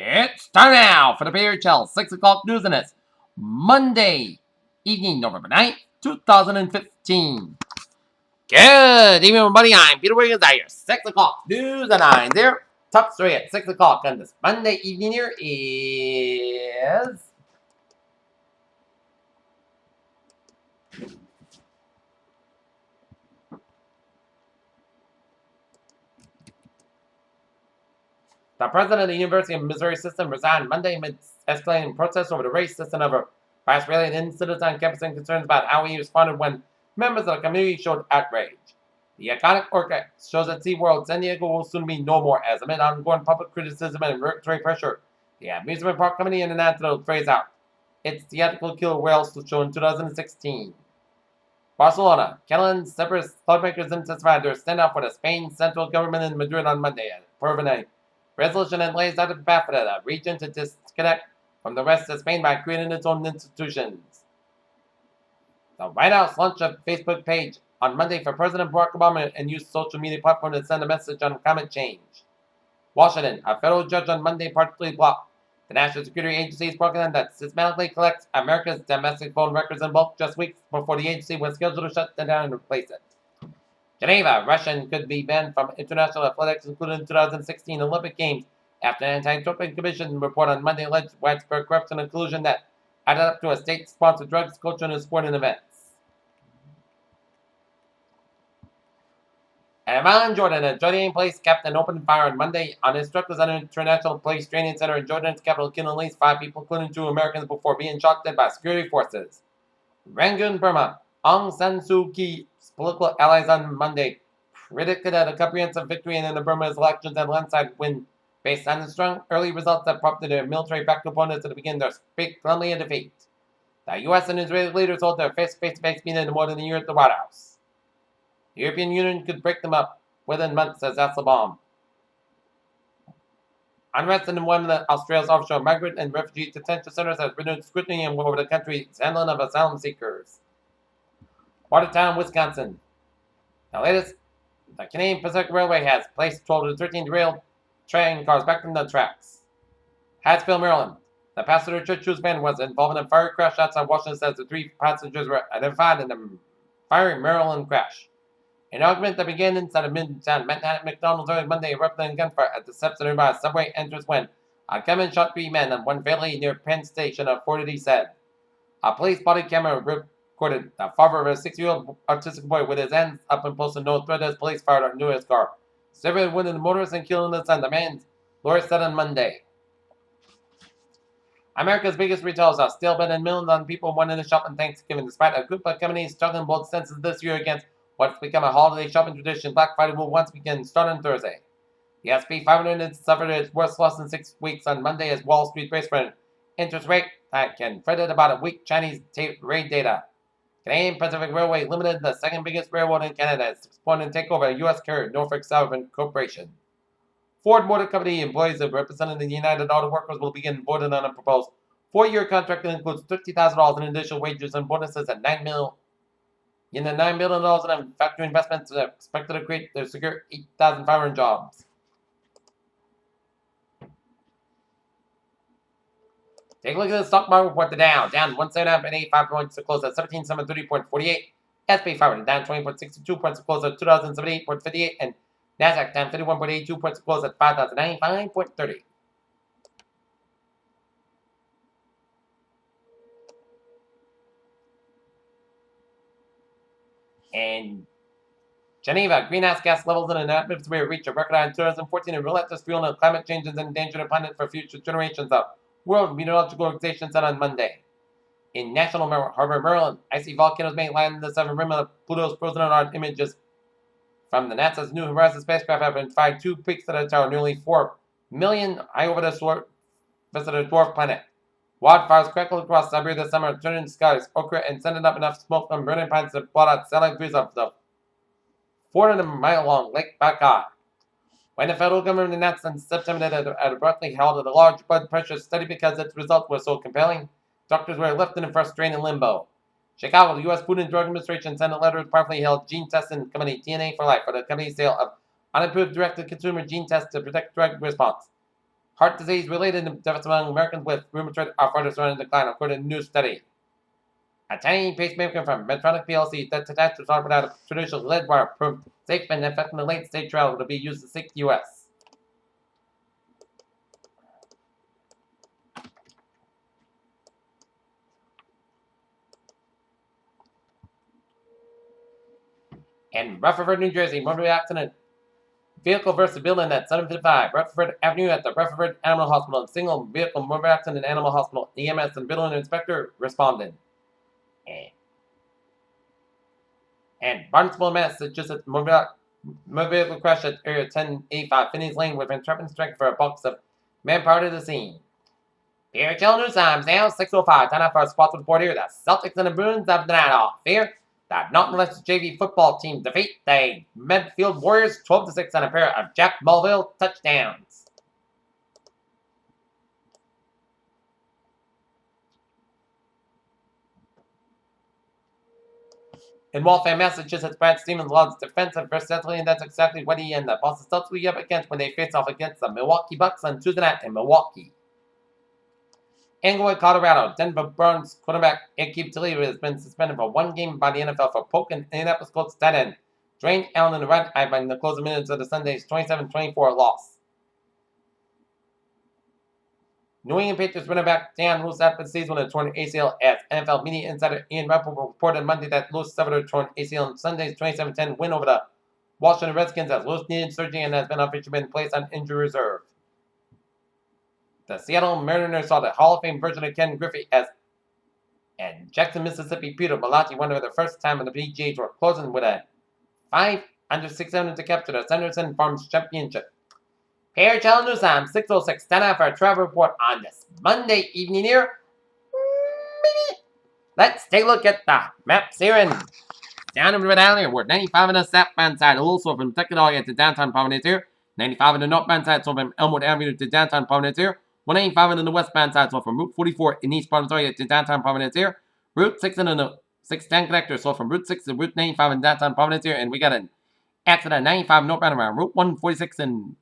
It's time now for the PHL 6 o'clock news and it's Monday evening, November 9th, 2015. Good evening, everybody. I'm Peter Wiggins. I hear 6 o'clock news and I'm there. Top story at 6 o'clock on this Monday evening here is the president of the University of Missouri System resigned Monday amid escalating protests over the race system of a bias-related incidents on campus and concerns about how he responded when members of the community showed outrage. The iconic orca shows at SeaWorld San Diego will soon be no more as amid ongoing public criticism and regulatory pressure. The amusement park company announced it'll phase out its theatrical killer whales show in 2016. Barcelona, Catalan separatist cloudmakers intensified their standoff with the Spain central government in Madrid on Monday as part of a resolution that lays out a path for the region to disconnect from the rest of Spain by creating its own institutions. The White House launched a Facebook page on Monday for President Barack Obama and used social media platform to send a message on climate change. Washington, a federal judge on Monday partially blocked the National Security Agency's program that systematically collects America's domestic phone records in bulk just weeks before the agency was scheduled to shut down and replace it. Geneva, Russian could be banned from international athletics, including the 2016 Olympic Games, after an anti-doping commission report on Monday alleged widespread corruption and collusion that added up to a state-sponsored drugs, culture, and sporting events. At Amman, Jordan, a Jordanian police captain opened fire on Monday on instructors at an international police training center in Jordan's capital, killing at least 5 people, including 2 Americans, before being shot dead by security forces. Rangoon, Burma, Aung San Suu Kyi's political allies on Monday predicted a comprehensive victory in the Burma's elections and landslide win based on the strong early results that prompted their military-backed opponents to begin their speak firmly in defeat. The U.S. and Israeli leaders hold their face-to-face meeting in more than a year at the White House. The European Union could break them up within months, says Hasselbaum. Unrest in one of Australia's offshore migrant and refugee detention centers has renewed scrutiny over the country's handling of asylum seekers. Watertown, Wisconsin. The Canadian Pacific Railway has placed 12 to 13 derailed train cars back in the tracks. Hatfield, Maryland. The passenger church van was involved in a fiery crash outside Washington says the 3 passengers were identified in the fiery Maryland crash. An argument that began inside of Midtown Manhattan McDonald's early Monday erupted in gunfire at the steps of a nearby subway entrance when a gunman shot 3 men and one family near Penn Station, authorities said. A police body camera recorded the father of a 6-year-old autistic boy with his hands up and posted no threat as police fired into his car, severely wounding the motorist and killing the son, the man's lawyer said on Monday. America's biggest retailers are still betting millions on people wanting to shop on Thanksgiving, despite a group of companies struggling both senses this year against what's become a holiday shopping tradition. Black Friday will once again start on Thursday. The S&P 500 suffered its worst loss in 6 weeks on Monday as Wall Street braced for an interest rate hike and fretted about a weak Chinese rate data. Canadian Pacific Railway Limited, the second biggest railroad in Canada, is exploring to take over a U.S. carrier, Norfolk Southern Corporation. Ford Motor Company employees representing the United Auto Workers will begin voting on a proposed 4-year contract that includes $50,000 in additional wages and bonuses and $9 million in factory investments are expected to create their secure 8,500 jobs. Take a look at the stock market report. The Dow down 179.85 points to close at 17,730.48. S&P 500 down 20.62 points to close at 2,078.58, and Nasdaq down 51.82 points to close at 5,095.30. And Geneva, greenhouse gas levels in an atmosphere reached a record high in 2014 and relentless fueling of climate change is endangered the planet for future generations, the World Meteorological Organization said on Monday. In National Harbor, Maryland, icy volcanoes may land in the southern rim of Pluto's frozen on images from the NASA's New Horizons spacecraft have identified 2 peaks that are nearly 4 million high over the visitor dwarf planet. Wildfires crackled across Siberia this summer, turning skies ochre and sending up enough smoke from burning pines to blot out satellite views of the 400-mile-long Lake Baikal. When the federal government announced in September that it had abruptly held a large blood pressure study because its results were so compelling, doctors were left in a frustrating limbo. Chicago, the U.S. Food and Drug Administration sent a letter to privately held gene testing company DNA for Life for the company's sale of unapproved direct-to-consumer gene tests to protect drug response. heart disease-related deaths among Americans with rheumatoid arthritis are in decline, according to a new study. A tiny pacemaker from Medtronic PLC that's attached to heart without a traditional lead wire proved safe and effective in the late-stage trial to be used to seek the U.S. In Rutherford, New Jersey, motor accident. Vehicle versus building at 755 Rutherford Avenue at the Rutherford Animal Hospital. Single vehicle motor accident Animal Hospital. EMS and building inspector responded. And Barnstable, Massachusetts, motor vehicle crash at area 1085 Finney's Lane with intrepid strength for a box of manpower to the scene. Here, children, news times now 6:05. Time out for a sports report here. The Celtics and the Bruins have the night off. Here, the Norton West JV football team defeat the Medfield Warriors 12-6 on a pair of Jack Mulville touchdowns. In Waltham, Massachusetts, Brad Stevens loves defensive versatility, and that's exactly what he and the Boston Celtics will be up against when they face off against the Milwaukee Bucks on Tuesday night in Milwaukee. Englewood, Colorado. Denver Browns quarterback Aqib Talib has been suspended for one game by the NFL for poking Indianapolis Colts tight end Dwayne Allen in the right eye in the closing minutes of the Sunday's 27-24 loss. New England Patriots running back Dan Lewis after the season with a torn ACL, as NFL media insider Ian Rappaport reported Monday that Lewis suffered a torn ACL in Sunday's 27-10 win over the Washington Redskins, as Lewis needed surgery and has been officially placed on injury reserve. The Seattle Mariners saw the Hall of Fame version of Ken Griffey and Jackson, Mississippi Peter Malati won for the first time in the PGA Tour, closing with a 5 under 6 under to capture the Sanderson Farms Championship. Here, Channel News Time 6:06. Time for a travel report on this Monday evening here. Let's take a look at the maps here in down in Rhode Island. We're 95 on the southbound side, also from Teckadog to downtown Providence here. 95 on the northbound side, so from Elmwood Avenue to downtown Providence here. 185 on the westbound side, so from Route 44 in East Providence to downtown Providence here. Route 6 on the 610 connector, so from Route 6 to Route 95 in downtown Providence here. And we got an accident 95 northbound around Route 146 in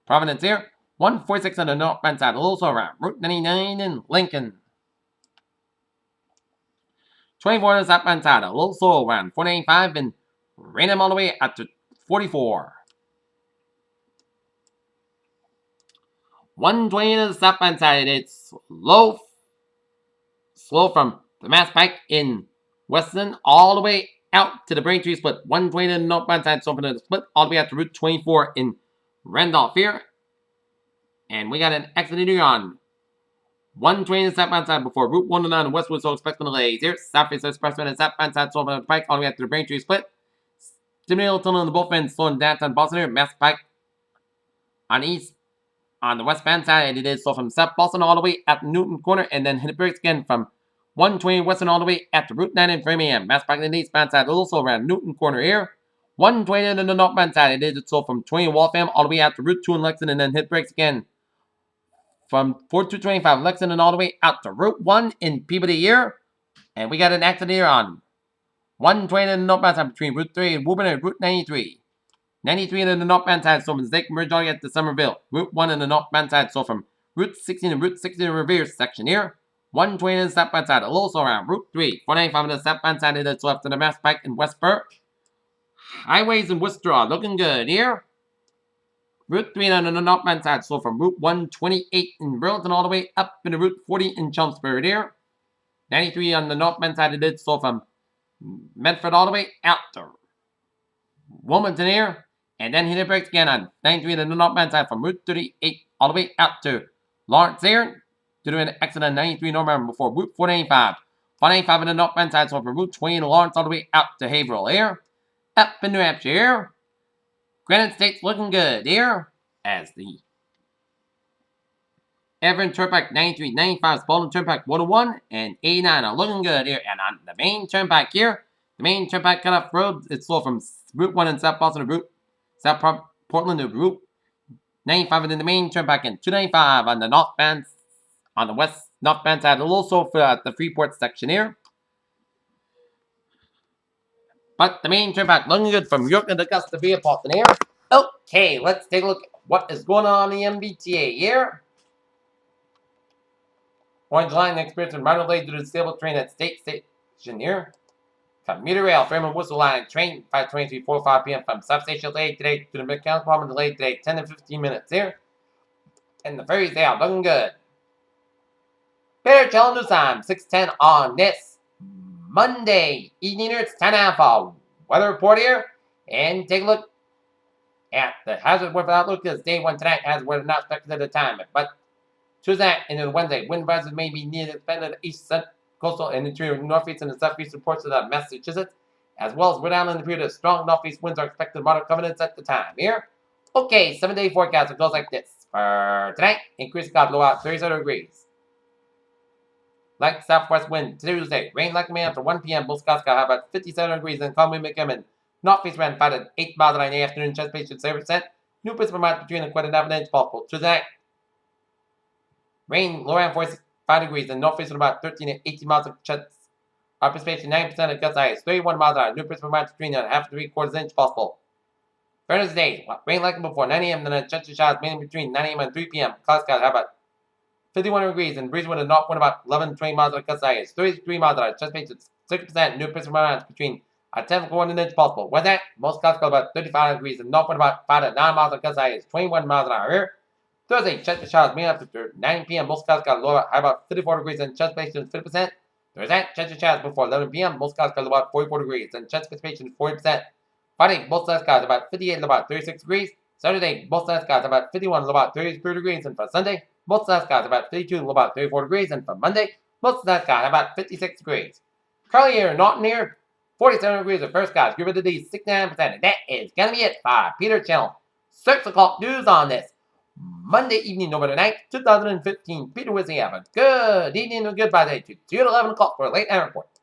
Providence here. 146 on the northbound side, also around Route 99 in Lincoln. 24 on the southbound side, also around 495 in Raynham all the way up to 44. 120 on the southbound side, it's slow from the Mass Pike in Weston all the way out to the Braintree split. 120 on the northbound side, so from the split all the way out to Route 24 in Randolph here. And we got an accident here on 120 on the southbound side before Route 109 in Westwood, so expect delays here. Southeast Expressway on the southbound side, so from the Pike all the way out to the Braintree split. Stimulated tunnel on the both ends, slowing downtown Boston here. Mass Pike on the westbound side, and it is so from South Boston all the way at Newton Corner, and then hit brakes again from 120 Western all the way at the Route 9 in Framingham. Mass Pike on the eastbound side, also around Newton Corner here. 120 on the northbound side, it is so from 20 Waltham all the way out to Route 2 in Lexington, and then hit brakes again from 4225 Lexington all the way out to Route 1 in Peabody here. And we got an accident here on 120 on the northbound side between Route 3 and Woburn and Route 93. 93 on the northbound side, so from Zake Merge all the way at the Somerville. Route 1 on the northbound side, so from Route 16 and Route 16 Revere section here. 120 on the southbound side, also around Route 3. 495 on the southbound side, it is left to the Mass Pike in Westborough. Highways in Worcester are looking good here. Route 3 on the northbound side, so from Route 128 in Burlington all the way up into Route 40 in Chelmsford here. 93 on the northbound side, it is so from Medford all the way out to Wilmington here. And then hit the brakes again on 93 on the northbound side from Route 38 all the way out to Lawrence here. Due to an accident on 93 northbound before Route 495. 495 on the northbound side, so from Route 20 in Lawrence all the way out to Haverhill here. Up in New Hampshire here. Granite State's looking good here, as the Everett Turnpike 93, 95, Spalding Turnpike 101, and 89 are looking good here. And on the main turnpike here, the main turnpike cutoff road, it's slow from Route 1 in South Boston to South Portland to Route 95, and then the main turnpike in 295 on the northbound, on the west northbound side, also for the Freeport section here. But the main turnpike looking good from York and Augusta via Boston here. Okay, let's take a look at what is going on in the MBTA here. Orange line experiencing minor delay due to stable train at State Station near. Commuter rail, frame and whistle line, train 5:23:45 p.m. from substation delayed today to the mechanical problem delayed today 10 to 15 minutes here. And the ferries, they are looking good. Better channel news time, 6:10 on this Monday evening. It's 10 for weather report here. And take a look at the hazard weather outlook. This day one tonight has weather not expected at the time. But Tuesday and then Wednesday, wind rises may be near the expanded east coastal and interior northeast and the southeast reports of Massachusetts, as well as Rhode Island. The period of strong northeast winds are expected moderate covenants at the time here. Okay, 7-day forecast. It goes like this. For tonight, increased cloud blowout 37 degrees. Light southwest wind Tuesday. Rain likely after 1 p.m. Both skies got about 57 degrees and calm wind becoming northeast wind 5 to 8 miles an hour in the afternoon. Chest pace should 7%. New principal amount between a quarter and half an inch possible. Tuesday night. Rain low around 45 degrees and northeast at about 13 to 18 miles of chest. Precipitation 90% of gust highs 31 miles an hour. New principal amount between a half to 3/4 inch possible. Thursday. Rain likely before 9 a.m. Then a chance of showers mainly between 9 a.m. and 3 p.m. Clouds got about 51 degrees and breeze with a north wind about 11 to 20 miles an hour. Gust highs 33 miles an hour. Chest pace 6%. New principal amounts between a 10 to 1 inch possible. Wednesday. Most clouds got about 35 degrees and north wind about 5 to 9 miles an hour. Gust highs 21 miles an hour here. Thursday, chest of showers mainly after 9 p.m. Most clouds got low high about 54 degrees and chest pace 50%. Thursday, chest of showers before 11 p.m. Most clouds got about 44 degrees and chest precipitation 40%. Friday, both sides got about 58 and about 36 degrees. Saturday, both sides got about 51 and about 33 degrees. And for Sunday, both sides got about 52 and about 34 degrees. And for Monday, both sides got about 56 degrees. Currently here, not near 47 degrees of first guys. Humidity 69%. And that is going to be it for Peter Channel 6 o'clock news on this Monday evening, November 9th, 2015. Peter Wizzy, have a good evening and goodbye day to you at 11 o'clock for a late night report.